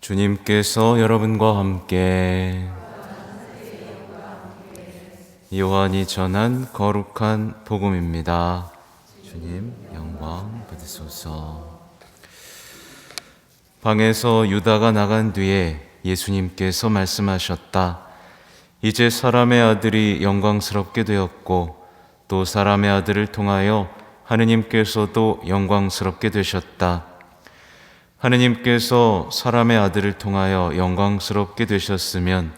주님께서 여러분과 함께 요한이 전한 거룩한 복음입니다. 주님 영광 받으소서. 방에서 유다가 나간 뒤에 예수님께서 말씀하셨다. 이제 사람의 아들이 영광스럽게 되었고 또 사람의 아들을 통하여 하느님께서도 영광스럽게 되셨다. 하느님께서 사람의 아들을 통하여 영광스럽게 되셨으면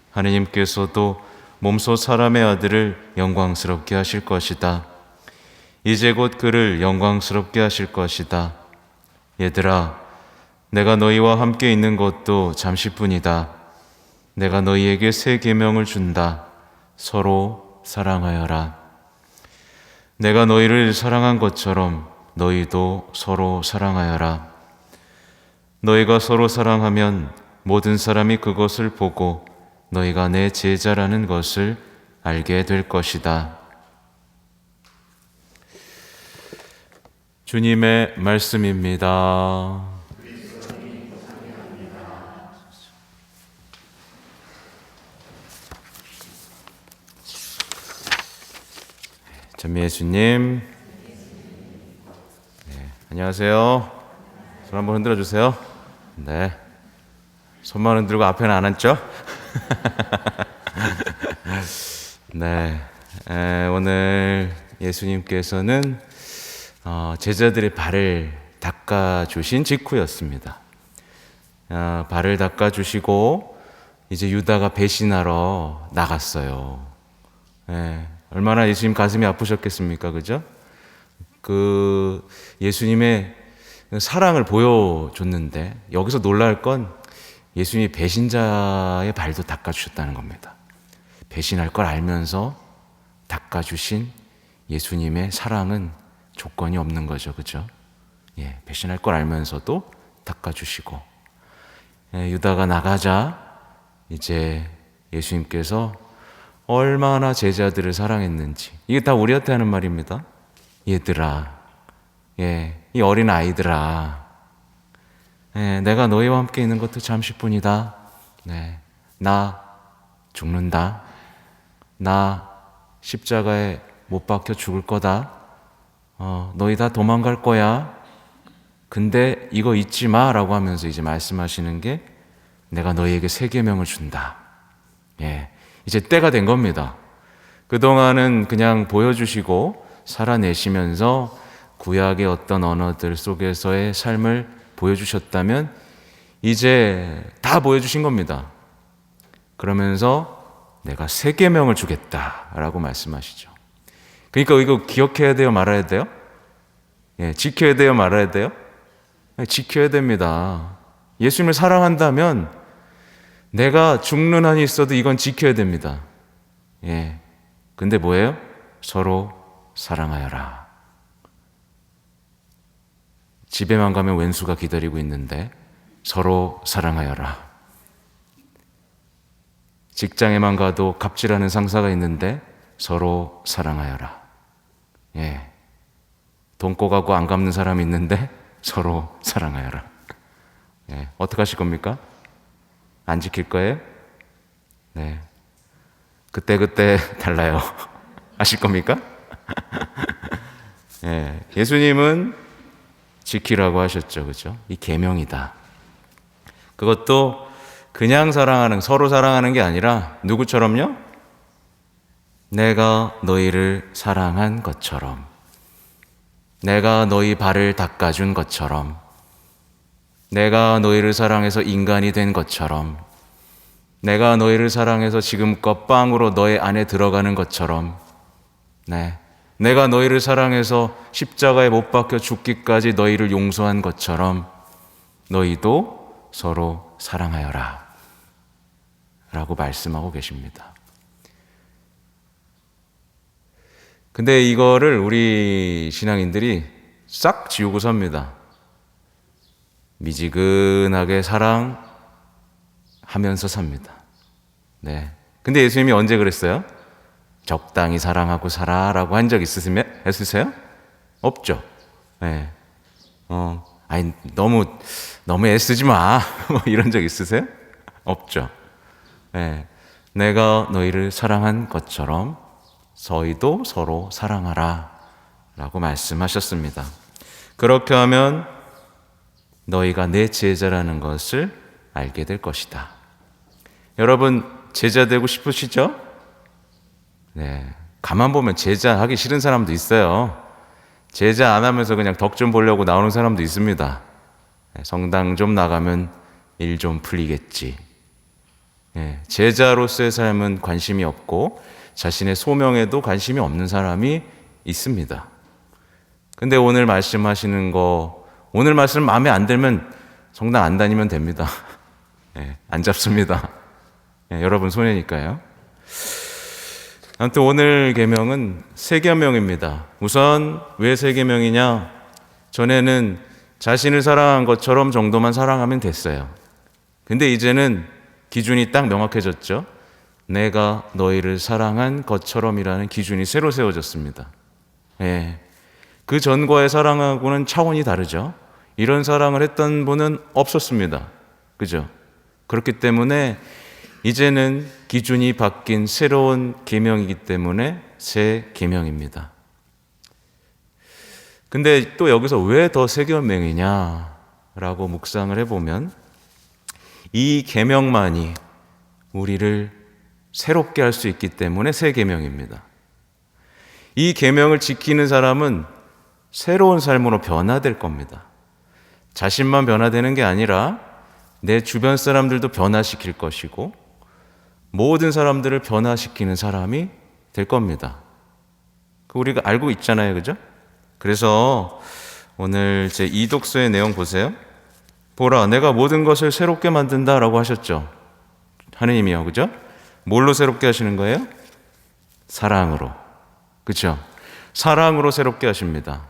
하느님께서도 몸소 사람의 아들을 영광스럽게 하실 것이다. 이제 곧 그를 영광스럽게 하실 것이다. 얘들아, 내가 너희와 함께 있는 것도 잠시뿐이다. 내가 너희에게 새 계명을 준다. 서로 사랑하여라. 내가 너희를 사랑한 것처럼 너희도 서로 사랑하여라. 너희가 서로 사랑하면 모든 사람이 그것을 보고 너희가 내 제자라는 것을 알게 될 것이다. 주님의 말씀입니다. 전미예수님, 안녕하세요. 손 한번 흔들어 주세요. 네, 손만 흔들고 앞에는 안 앉죠? 네, 오늘 예수님께서는 제자들의 발을 닦아주신 직후였습니다. 발을 닦아주시고 이제 유다가 배신하러 나갔어요. 얼마나 예수님 가슴이 아프셨겠습니까? 그죠? 그 예수님의 사랑을 보여줬는데 여기서 놀랄 건 예수님이 배신자의 발도 닦아주셨다는 겁니다. 배신할 걸 알면서 닦아주신 예수님의 사랑은 조건이 없는 거죠. 그죠? 배신할 걸 알면서도 닦아주시고, 유다가 나가자 이제 예수님께서 얼마나 제자들을 사랑했는지, 이게 다 우리한테 하는 말입니다. 얘들아, 이 어린 아이들아, 내가 너희와 함께 있는 것도 잠시뿐이다. 나 죽는다. 나 십자가에 못 박혀 죽을 거다. 너희 다 도망갈 거야. 근데 이거 잊지 마 라고 하면서 이제 말씀하시는 게 내가 너희에게 새 계명을 준다. 이제 때가 된 겁니다. 그동안은 그냥 보여주시고 살아내시면서 구약의 어떤 언어들 속에서의 삶을 보여주셨다면 이제 다 보여주신 겁니다. 그러면서 내가 새 계명을 주겠다라고 말씀하시죠. 그러니까 이거 기억해야 돼요, 말아야 돼요? 지켜야 돼요, 말아야 돼요? 지켜야 됩니다. 예수님을 사랑한다면 내가 죽는 한이 있어도 이건 지켜야 됩니다. 근데 뭐예요? 서로 사랑하여라. 집에만 가면 왼수가 기다리고 있는데 서로 사랑하여라. 직장에만 가도 갑질하는 상사가 있는데 서로 사랑하여라. 돈 꼬가고 안 갚는 사람이 있는데 서로 사랑하여라. 어떻게 하실 겁니까? 안 지킬 거예요? 그때 달라요. 아실 겁니까? 예수님은 지키라고 하셨죠. 그죠? 이 계명이다. 그것도 그냥 사랑하는, 서로 사랑하는 게 아니라 누구처럼요? 내가 너희를 사랑한 것처럼, 내가 너희 발을 닦아준 것처럼, 내가 너희를 사랑해서 인간이 된 것처럼, 내가 너희를 사랑해서 지금껏 빵으로 너의 안에 들어가는 것처럼, 내가 너희를 사랑해서 십자가에 못 박혀 죽기까지 너희를 용서한 것처럼 너희도 서로 사랑하여라 라고 말씀하고 계십니다. 근데 이거를 우리 신앙인들이 싹 지우고 삽니다. 미지근하게 사랑하면서 삽니다. 근데 예수님이 언제 그랬어요? 적당히 사랑하고 살아라고 한 적 있으세요? 없죠. 아니, 너무 애쓰지 마. 뭐 이런 적 있으세요? 없죠. 네. 내가 너희를 사랑한 것처럼 너희도 서로 사랑하라 라고 말씀하셨습니다. 그렇게 하면 너희가 내 제자라는 것을 알게 될 것이다. 여러분, 제자 되고 싶으시죠? 네. 가만 보면 제자 하기 싫은 사람도 있어요. 제자 안 하면서 그냥 덕 좀 보려고 나오는 사람도 있습니다. 성당 좀 나가면 일 좀 풀리겠지. 제자로서의 삶은 관심이 없고 자신의 소명에도 관심이 없는 사람이 있습니다. 근데 오늘 말씀하시는 거, 오늘 말씀 마음에 안 들면 성당 안 다니면 됩니다. 안 잡습니다. 여러분 손해니까요. 아무튼 오늘 계명은 세 계명입니다. 우선 왜 세 계명이냐? 전에는 자신을 사랑한 것처럼 정도만 사랑하면 됐어요. 근데 이제는 기준이 딱 명확해졌죠. 내가 너희를 사랑한 것처럼이라는 기준이 새로 세워졌습니다. 그 전과의 사랑하고는 차원이 다르죠. 이런 사랑을 했던 분은 없었습니다. 그죠? 그렇기 때문에 이제는 기준이 바뀐 새로운 계명이기 때문에 새 계명입니다. 근데 또 여기서 왜 더 새 계명이냐라고 묵상을 해보면 이 계명만이 우리를 새롭게 할 수 있기 때문에 새 계명입니다. 이 계명을 지키는 사람은 새로운 삶으로 변화될 겁니다. 자신만 변화되는 게 아니라 내 주변 사람들도 변화시킬 것이고 모든 사람들을 변화시키는 사람이 될 겁니다. 우리가 알고 있잖아요, 그죠? 그래서 오늘 제 2독서의 내용 보세요. 보라, 내가 모든 것을 새롭게 만든다라고 하셨죠. 하느님이요, 그죠? 뭘로 새롭게 하시는 거예요? 사랑으로. 그죠? 사랑으로 새롭게 하십니다.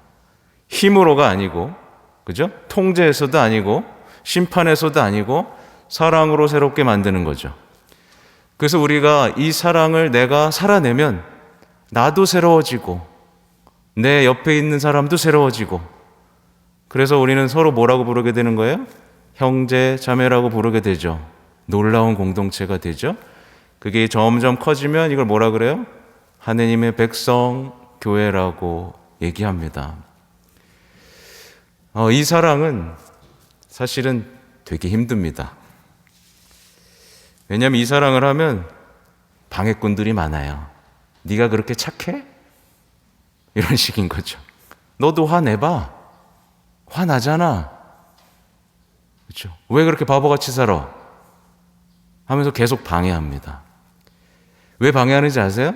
힘으로가 아니고, 그죠? 통제에서도 아니고, 심판에서도 아니고, 사랑으로 새롭게 만드는 거죠. 그래서 우리가 이 사랑을 내가 살아내면 나도 새로워지고, 내 옆에 있는 사람도 새로워지고, 그래서 우리는 서로 뭐라고 부르게 되는 거예요? 형제, 자매라고 부르게 되죠. 놀라운 공동체가 되죠. 그게 점점 커지면 이걸 뭐라 그래요? 하느님의 백성, 교회라고 얘기합니다. 이 사랑은 사실은 되게 힘듭니다. 왜냐하면 이 사랑을 하면 방해꾼들이 많아요. 네가 그렇게 착해? 이런 식인 거죠. 너도 화내봐. 화나잖아. 그렇죠? 왜 그렇게 바보같이 살아? 하면서 계속 방해합니다. 왜 방해하는지 아세요?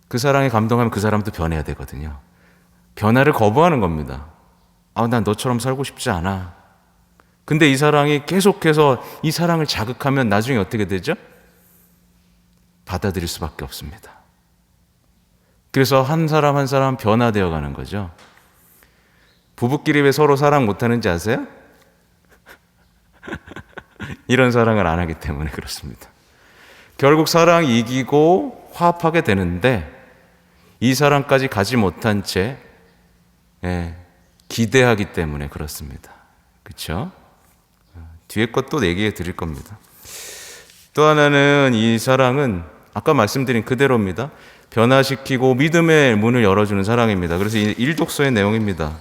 그 사랑에 감동하면 그 사람도 변해야 되거든요. 변화를 거부하는 겁니다. 난 너처럼 살고 싶지 않아. 근데 이 사랑이 계속해서 이 사랑을 자극하면 나중에 어떻게 되죠? 받아들일 수밖에 없습니다. 그래서 한 사람 한 사람 변화되어 가는 거죠. 부부끼리 왜 서로 사랑 못하는지 아세요? 이런 사랑을 안 하기 때문에 그렇습니다. 결국 사랑이 이기고 화합하게 되는데 이 사랑까지 가지 못한 채 기대하기 때문에 그렇습니다. 그렇죠? 뒤에 것도 얘기해 드릴 겁니다. 또 하나는 이 사랑은 아까 말씀드린 그대로입니다. 변화시키고 믿음의 문을 열어주는 사랑입니다. 그래서 이 1독서의 내용입니다.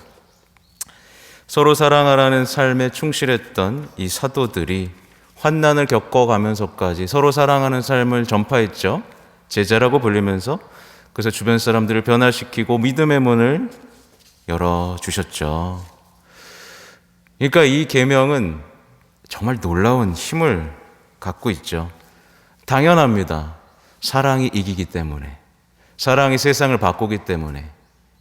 서로 사랑하라는 삶에 충실했던 이 사도들이 환난을 겪어가면서까지 서로 사랑하는 삶을 전파했죠. 제자라고 불리면서. 그래서 주변 사람들을 변화시키고 믿음의 문을 열어주셨죠. 그러니까 이 계명은 정말 놀라운 힘을 갖고 있죠. 당연합니다. 사랑이 이기기 때문에, 사랑이 세상을 바꾸기 때문에,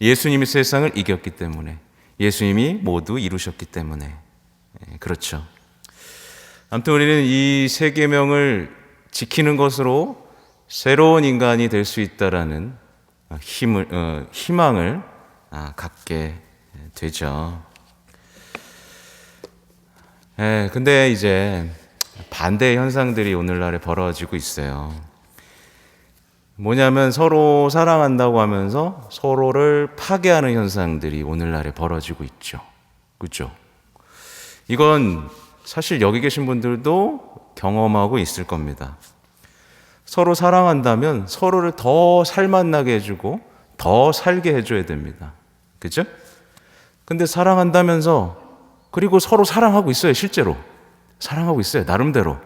예수님이 세상을 이겼기 때문에, 예수님이 모두 이루셨기 때문에 그렇죠. 아무튼 우리는 이 세 계명을 지키는 것으로 새로운 인간이 될 수 있다라는 희망을 갖게 되죠. 근데 이제 반대의 현상들이 오늘날에 벌어지고 있어요. 뭐냐면 서로 사랑한다고 하면서 서로를 파괴하는 현상들이 오늘날에 벌어지고 있죠. 그렇죠? 이건 사실 여기 계신 분들도 경험하고 있을 겁니다. 서로 사랑한다면 서로를 더 살맛나게 해주고 더 살게 해줘야 됩니다. 그죠? 근데 사랑한다면서 그리고 서로 사랑하고 있어요. 실제로 사랑하고 있어요. 나름대로.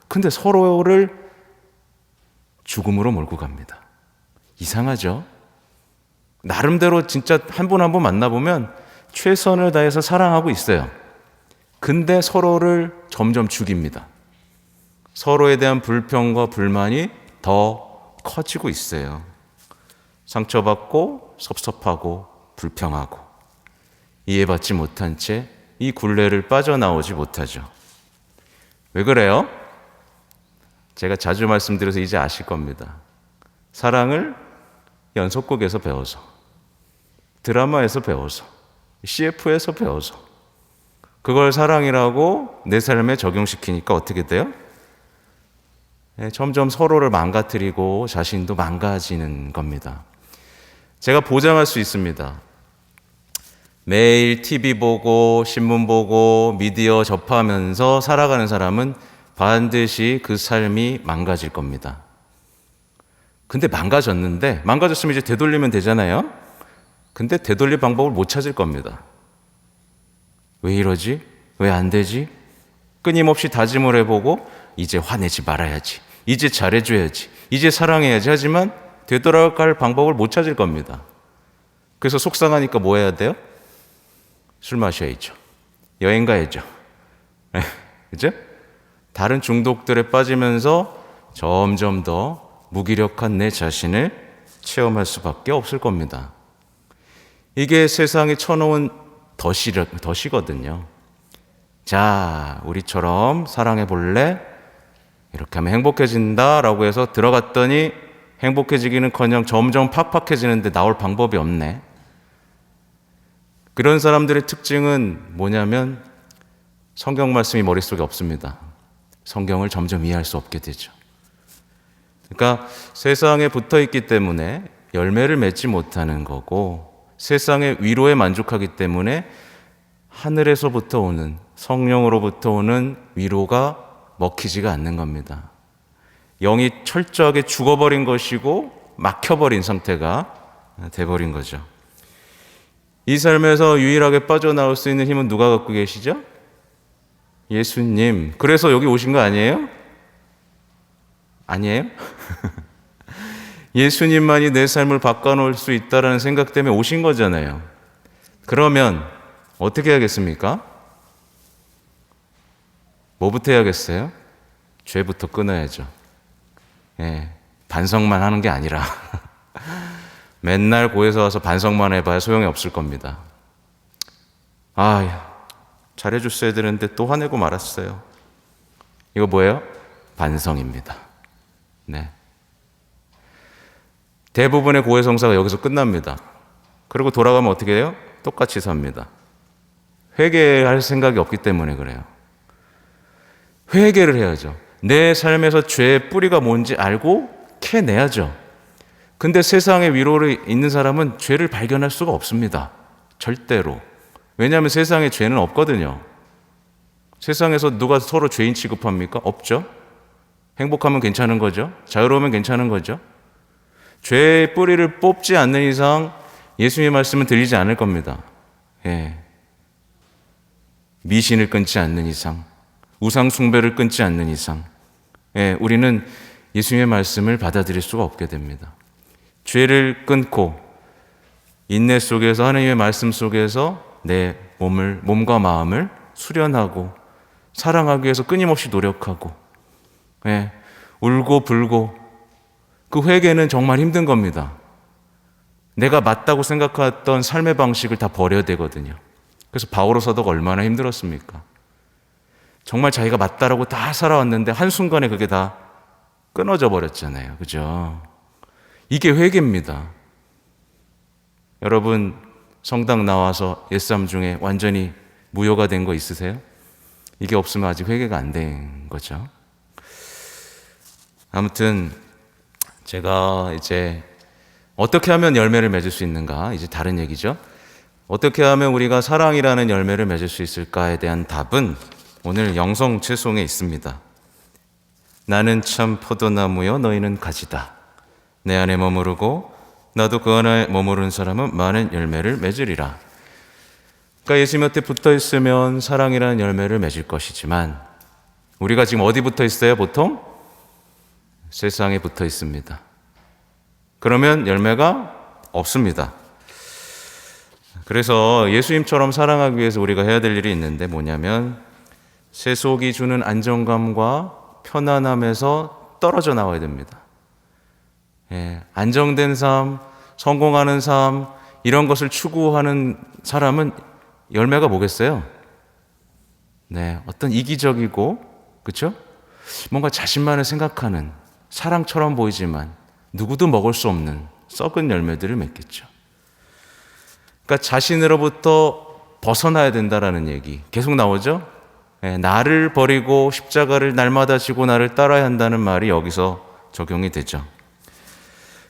근데 서로를 죽음으로 몰고 갑니다. 이상하죠? 나름대로 진짜 한 분 한 분 만나보면 최선을 다해서 사랑하고 있어요. 근데 서로를 점점 죽입니다. 서로에 대한 불평과 불만이 더 커지고 있어요. 상처받고 섭섭하고 불평하고 이해받지 못한 채 이 굴레를 빠져나오지 못하죠. 왜 그래요? 제가 자주 말씀드려서 이제 아실 겁니다. 사랑을 연속극에서 배워서, 드라마에서 배워서, CF에서 배워서 그걸 사랑이라고 내 삶에 적용시키니까 어떻게 돼요? 점점 서로를 망가뜨리고 자신도 망가지는 겁니다. 제가 보장할 수 있습니다. 매일 TV 보고 신문 보고 미디어 접하면서 살아가는 사람은 반드시 그 삶이 망가질 겁니다. 근데 망가졌으면 이제 되돌리면 되잖아요. 근데 되돌릴 방법을 못 찾을 겁니다. 왜 이러지? 왜 안 되지? 끊임없이 다짐을 해보고 이제 화내지 말아야지, 이제 잘해줘야지, 이제 사랑해야지 하지만 되돌아갈 방법을 못 찾을 겁니다. 그래서 속상하니까 뭐 해야 돼요? 술 마셔야죠. 여행 가야죠. 그죠? 다른 중독들에 빠지면서 점점 더 무기력한 내 자신을 체험할 수밖에 없을 겁니다. 이게 세상에 쳐놓은 덫이거든요. 자, 우리처럼 사랑해 볼래? 이렇게 하면 행복해진다라고 해서 들어갔더니 행복해지기는커녕 점점 팍팍해지는데 나올 방법이 없네. 그런 사람들의 특징은 뭐냐면 성경 말씀이 머릿속에 없습니다. 성경을 점점 이해할 수 없게 되죠. 그러니까 세상에 붙어있기 때문에 열매를 맺지 못하는 거고, 세상의 위로에 만족하기 때문에 하늘에서부터 오는, 성령으로부터 오는 위로가 먹히지가 않는 겁니다. 영이 철저하게 죽어버린 것이고 막혀버린 상태가 돼버린 거죠. 이 삶에서 유일하게 빠져나올 수 있는 힘은 누가 갖고 계시죠? 예수님. 그래서 여기 오신 거 아니에요? 아니에요? 예수님만이 내 삶을 바꿔놓을 수 있다는 생각 때문에 오신 거잖아요. 그러면 어떻게 해야겠습니까? 뭐부터 해야겠어요? 죄부터 끊어야죠. 반성만 하는 게 아니라 맨날 고에서 와서 반성만 해봐야 소용이 없을 겁니다. 잘해줬어야 되는데 또 화내고 말았어요. 이거 뭐예요? 반성입니다. 네. 대부분의 고해 성사가 여기서 끝납니다. 그리고 돌아가면 어떻게 해요? 똑같이 삽니다. 회개할 생각이 없기 때문에 그래요. 회개를 해야죠. 내 삶에서 죄의 뿌리가 뭔지 알고 캐내야죠. 근데 세상에 위로를 있는 사람은 죄를 발견할 수가 없습니다. 절대로. 왜냐하면 세상에 죄는 없거든요. 세상에서 누가 서로 죄인 취급합니까? 없죠. 행복하면 괜찮은 거죠. 자유로우면 괜찮은 거죠. 죄의 뿌리를 뽑지 않는 이상 예수님의 말씀은 들리지 않을 겁니다. 미신을 끊지 않는 이상, 우상 숭배를 끊지 않는 이상, 우리는 예수님의 말씀을 받아들일 수가 없게 됩니다. 죄를 끊고 인내 속에서, 하나님의 말씀 속에서 내 몸과 마음을 수련하고 사랑하기 위해서 끊임없이 노력하고, 울고 불고, 그 회개는 정말 힘든 겁니다. 내가 맞다고 생각했던 삶의 방식을 다 버려야 되거든요. 그래서 바오로 사도가 얼마나 힘들었습니까? 정말 자기가 맞다라고 다 살아왔는데 한순간에 그게 다 끊어져 버렸잖아요. 그죠? 이게 회개입니다. 여러분, 성당 나와서 옛삶 중에 완전히 무효가 된 거 있으세요? 이게 없으면 아직 회개가 안 된 거죠. 아무튼 제가 이제 어떻게 하면 열매를 맺을 수 있는가, 이제 다른 얘기죠. 어떻게 하면 우리가 사랑이라는 열매를 맺을 수 있을까에 대한 답은 오늘 영성 채송에 있습니다. 나는 참 포도나무여 너희는 가지다. 내 안에 머무르고 나도 그 안에 머무르는 사람은 많은 열매를 맺으리라. 그러니까 예수님 곁에 붙어 있으면 사랑이라는 열매를 맺을 것이지만 우리가 지금 어디 붙어 있어요? 보통 세상에 붙어 있습니다. 그러면 열매가 없습니다. 그래서 예수님처럼 사랑하기 위해서 우리가 해야 될 일이 있는데 뭐냐면 세속이 주는 안정감과 편안함에서 떨어져 나와야 됩니다. 안정된 삶, 성공하는 삶, 이런 것을 추구하는 사람은 열매가 뭐겠어요? 어떤 이기적이고, 그렇죠? 뭔가 자신만을 생각하는 사랑처럼 보이지만 누구도 먹을 수 없는 썩은 열매들을 맺겠죠. 그러니까 자신으로부터 벗어나야 된다라는 얘기 계속 나오죠? 나를 버리고 십자가를 날마다 지고 나를 따라야 한다는 말이 여기서 적용이 되죠.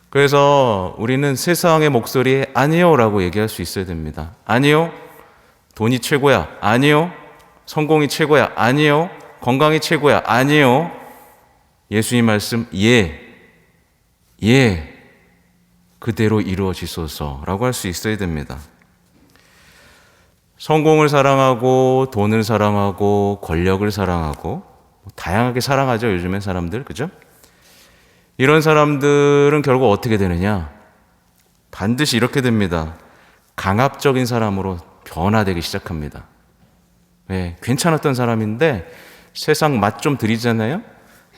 그래서 우리는 세상의 목소리에 아니요 라고 얘기할 수 있어야 됩니다. 아니요, 돈이 최고야. 아니요, 성공이 최고야. 아니요, 건강이 최고야. 아니요, 예수님 말씀 그대로 이루어지소서라고 할 수 있어야 됩니다. 성공을 사랑하고 돈을 사랑하고 권력을 사랑하고 다양하게 사랑하죠. 요즘엔 사람들, 그죠? 이런 사람들은 결국 어떻게 되느냐? 반드시 이렇게 됩니다. 강압적인 사람으로 변화되기 시작합니다. 괜찮았던 사람인데 세상 맛 좀 들이잖아요?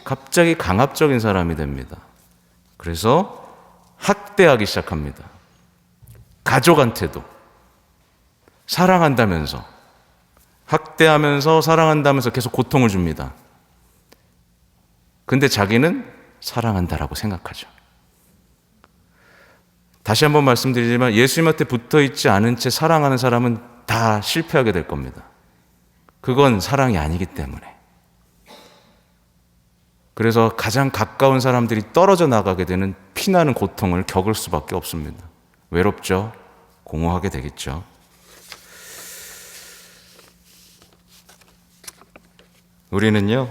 갑자기 강압적인 사람이 됩니다. 그래서 학대하기 시작합니다. 가족한테도 사랑한다면서 학대하면서 사랑한다면서 계속 고통을 줍니다. 근데 자기는 사랑한다라고 생각하죠. 다시 한번 말씀드리지만 예수님한테 붙어있지 않은 채 사랑하는 사람은 다 실패하게 될 겁니다. 그건 사랑이 아니기 때문에. 그래서 가장 가까운 사람들이 떨어져 나가게 되는 피나는 고통을 겪을 수밖에 없습니다. 외롭죠. 공허하게 되겠죠. 우리는요,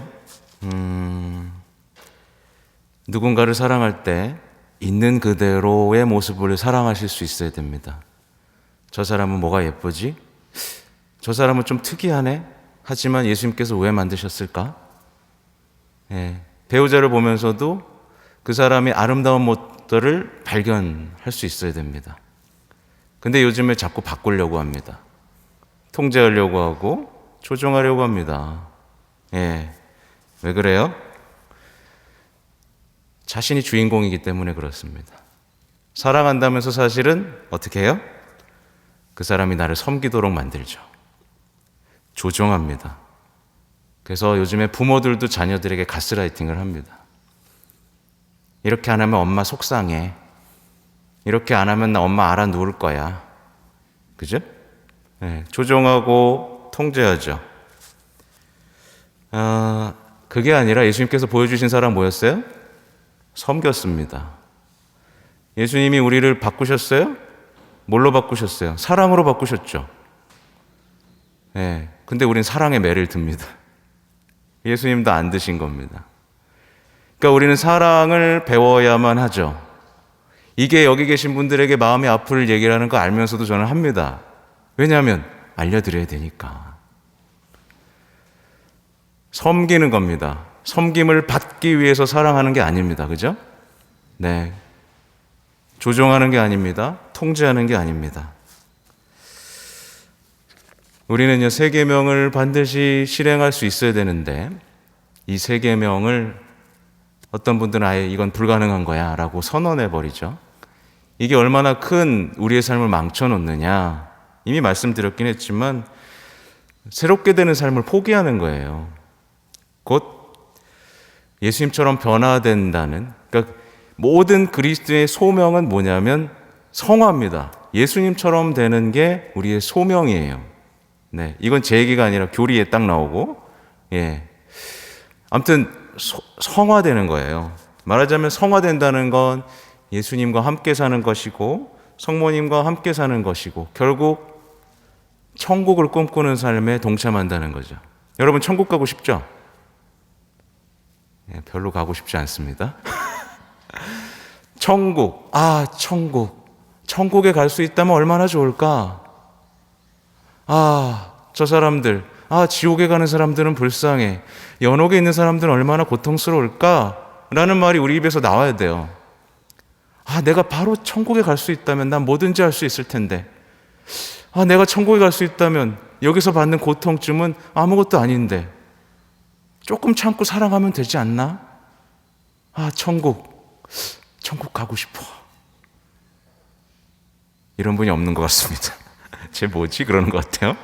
누군가를 사랑할 때 있는 그대로의 모습을 사랑하실 수 있어야 됩니다. 저 사람은 뭐가 예쁘지? 저 사람은 좀 특이하네? 하지만 예수님께서 왜 만드셨을까? 배우자를 보면서도 그 사람의 아름다운 모습들을 발견할 수 있어야 됩니다. 근데 요즘에 자꾸 바꾸려고 합니다. 통제하려고 하고 조종하려고 합니다. 왜 그래요? 자신이 주인공이기 때문에 그렇습니다. 사랑한다면서 사실은 어떻게 해요? 그 사람이 나를 섬기도록 만들죠. 조종합니다. 그래서 요즘에 부모들도 자녀들에게 가스라이팅을 합니다. 이렇게 안 하면 엄마 속상해. 이렇게 안 하면 나 엄마 알아 누울 거야. 그죠? 조종하고 통제하죠. 그게 아니라 예수님께서 보여주신 사람 뭐였어요? 섬겼습니다. 예수님이 우리를 바꾸셨어요? 뭘로 바꾸셨어요? 사랑으로 바꾸셨죠. 근데 우린 사랑의 매를 듭니다. 예수님도 안 드신 겁니다. 그러니까 우리는 사랑을 배워야만 하죠. 이게 여기 계신 분들에게 마음이 아플 얘기라는 거 알면서도 저는 합니다. 왜냐하면 알려드려야 되니까. 섬기는 겁니다. 섬김을 받기 위해서 사랑하는 게 아닙니다. 그죠? 조종하는 게 아닙니다. 통제하는 게 아닙니다. 우리는요, 세 계명을 반드시 실행할 수 있어야 되는데 이 세 계명을 어떤 분들은 아예 이건 불가능한 거야 라고 선언해 버리죠. 이게 얼마나 큰 우리의 삶을 망쳐놓느냐. 이미 말씀드렸긴 했지만 새롭게 되는 삶을 포기하는 거예요. 곧 예수님처럼 변화된다는, 그러니까 모든 그리스도의 소명은 뭐냐면 성화입니다. 예수님처럼 되는 게 우리의 소명이에요. 이건 제 얘기가 아니라 교리에 딱 나오고, 아무튼 성화되는 거예요. 말하자면 성화된다는 건 예수님과 함께 사는 것이고 성모님과 함께 사는 것이고 결국 천국을 꿈꾸는 삶에 동참한다는 거죠. 여러분 천국 가고 싶죠? 네, 별로 가고 싶지 않습니다. 천국, 천국에 갈 수 있다면 얼마나 좋을까? 저 사람들, 지옥에 가는 사람들은 불쌍해. 연옥에 있는 사람들은 얼마나 고통스러울까? 라는 말이 우리 입에서 나와야 돼요. 내가 바로 천국에 갈 수 있다면 난 뭐든지 할 수 있을 텐데. 내가 천국에 갈 수 있다면 여기서 받는 고통쯤은 아무것도 아닌데. 조금 참고 살아가면 되지 않나? 천국 가고 싶어. 이런 분이 없는 것 같습니다. 쟤 뭐지? 그러는 것 같아요.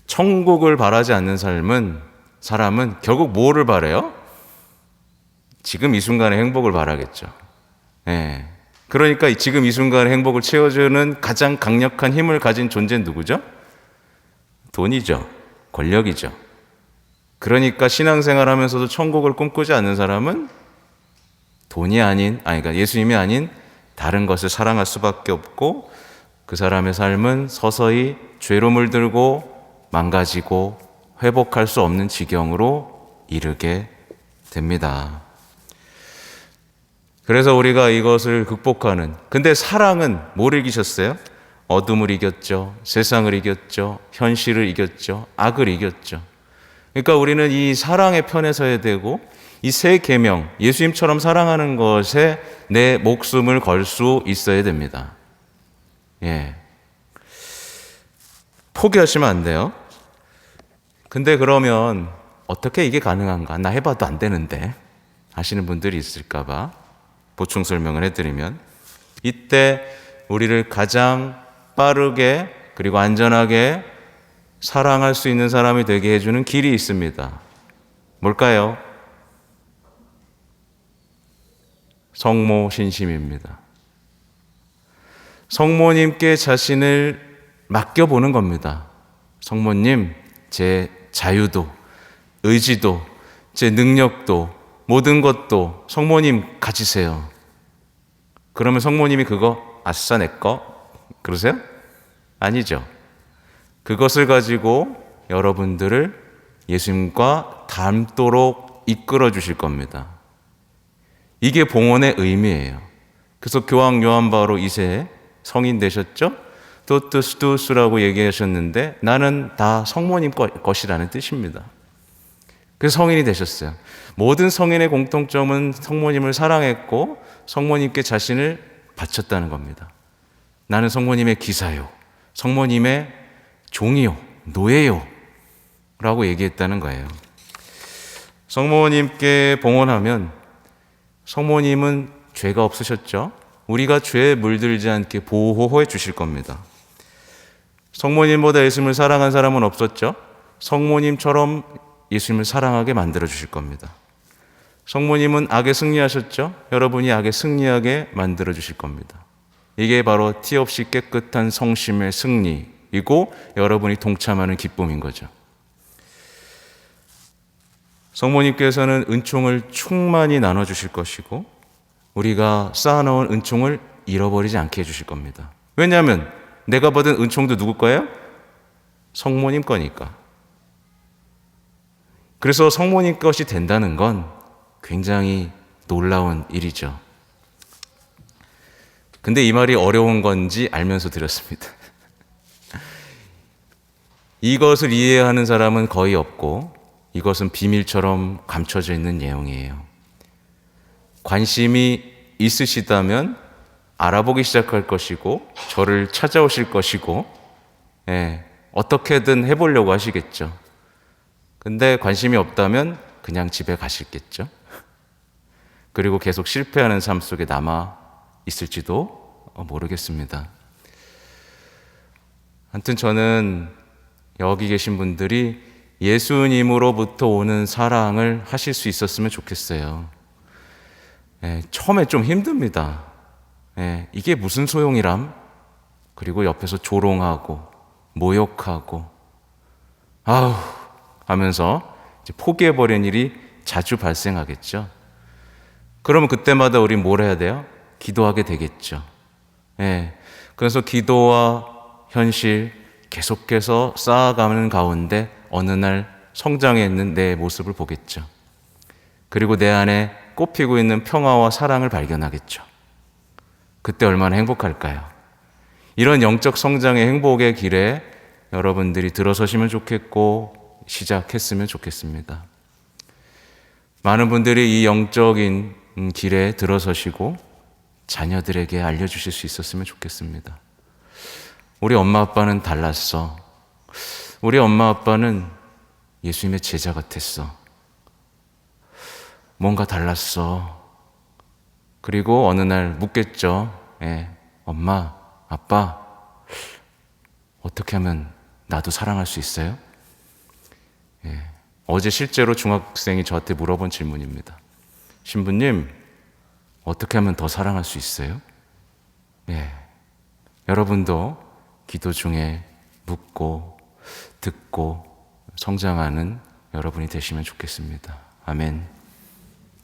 천국을 바라지 않는 사람은 결국 뭐를 바라요? 지금 이 순간의 행복을 바라겠죠. 그러니까 지금 이 순간의 행복을 채워주는 가장 강력한 힘을 가진 존재는 누구죠? 돈이죠. 권력이죠. 그러니까 신앙생활 하면서도 천국을 꿈꾸지 않는 사람은 그러니까 예수님이 아닌 다른 것을 사랑할 수밖에 없고 그 사람의 삶은 서서히 죄로 물들고 망가지고 회복할 수 없는 지경으로 이르게 됩니다. 그래서 우리가 이것을 극복하는, 근데 사랑은 뭘 이기셨어요? 어둠을 이겼죠. 세상을 이겼죠. 현실을 이겼죠. 악을 이겼죠. 그러니까 우리는 이 사랑의 편에 서야 되고 이 세 계명, 예수님처럼 사랑하는 것에 내 목숨을 걸 수 있어야 됩니다. 포기하시면 안 돼요. 근데 그러면 어떻게 이게 가능한가? 나 해봐도 안 되는데 하시는 분들이 있을까 봐 보충 설명을 해드리면, 이때 우리를 가장 빠르게 그리고 안전하게 사랑할 수 있는 사람이 되게 해주는 길이 있습니다. 뭘까요? 성모신심입니다. 성모님께 자신을 맡겨보는 겁니다. 성모님, 제 자유도, 의지도, 제 능력도, 모든 것도 성모님 가지세요. 그러면 성모님이 그거 아싸 내 거 그러세요? 아니죠. 그것을 가지고 여러분들을 예수님과 닮도록 이끌어 주실 겁니다. 이게 봉헌의 의미예요. 그래서 교황 요한 바오로 2세 성인 되셨죠? 토투스 투스라고 얘기하셨는데 나는 다 성모님 것이라는 뜻입니다. 그래서 성인이 되셨어요. 모든 성인의 공통점은 성모님을 사랑했고 성모님께 자신을 바쳤다는 겁니다. 나는 성모님의 기사요, 성모님의 종이요, 노예요 라고 얘기했다는 거예요. 성모님께 봉헌하면 성모님은 죄가 없으셨죠? 우리가 죄에 물들지 않게 보호해 주실 겁니다. 성모님보다 예수님을 사랑한 사람은 없었죠? 성모님처럼 예수님을 사랑하게 만들어 주실 겁니다. 성모님은 악에 승리하셨죠? 여러분이 악에 승리하게 만들어 주실 겁니다. 이게 바로 티 없이 깨끗한 성심의 승리이고 여러분이 동참하는 기쁨인 거죠. 성모님께서는 은총을 충만히 나눠주실 것이고 우리가 쌓아놓은 은총을 잃어버리지 않게 해주실 겁니다. 왜냐하면 내가 받은 은총도 누구 거예요? 성모님 거니까. 그래서 성모님 것이 된다는 건 굉장히 놀라운 일이죠. 근데 이 말이 어려운 건지 알면서 드렸습니다. 이것을 이해하는 사람은 거의 없고 이것은 비밀처럼 감춰져 있는 내용이에요. 관심이 있으시다면 알아보기 시작할 것이고 저를 찾아오실 것이고 어떻게든 해보려고 하시겠죠. 근데 관심이 없다면 그냥 집에 가시겠죠. 그리고 계속 실패하는 삶 속에 남아 있을지도 모르겠습니다. 아무튼 저는 여기 계신 분들이 예수님으로부터 오는 사랑을 하실 수 있었으면 좋겠어요. 처음에 좀 힘듭니다. 이게 무슨 소용이람? 그리고 옆에서 조롱하고 모욕하고 아우 하면서 이제 포기해버린 일이 자주 발생하겠죠. 그러면 그때마다 우린 뭘 해야 돼요? 기도하게 되겠죠. 예. 그래서 기도와 현실 계속해서 쌓아가는 가운데 어느 날 성장해 있는 내 모습을 보겠죠. 그리고 내 안에 꽃피고 있는 평화와 사랑을 발견하겠죠. 그때 얼마나 행복할까요? 이런 영적 성장의 행복의 길에 여러분들이 들어서시면 좋겠고 시작했으면 좋겠습니다. 많은 분들이 이 영적인 길에 들어서시고 자녀들에게 알려주실 수 있었으면 좋겠습니다. 우리 엄마 아빠는 달랐어. 우리 엄마 아빠는 예수님의 제자 같았어. 뭔가 달랐어. 그리고 어느 날 묻겠죠. 예, 엄마, 아빠, 어떻게 하면 나도 사랑할 수 있어요? 예, 어제 실제로 중학생이 저한테 물어본 질문입니다. 신부님, 어떻게 하면 더 사랑할 수 있어요? 예, 여러분도 기도 중에 묻고 듣고 성장하는 여러분이 되시면 좋겠습니다. 아멘.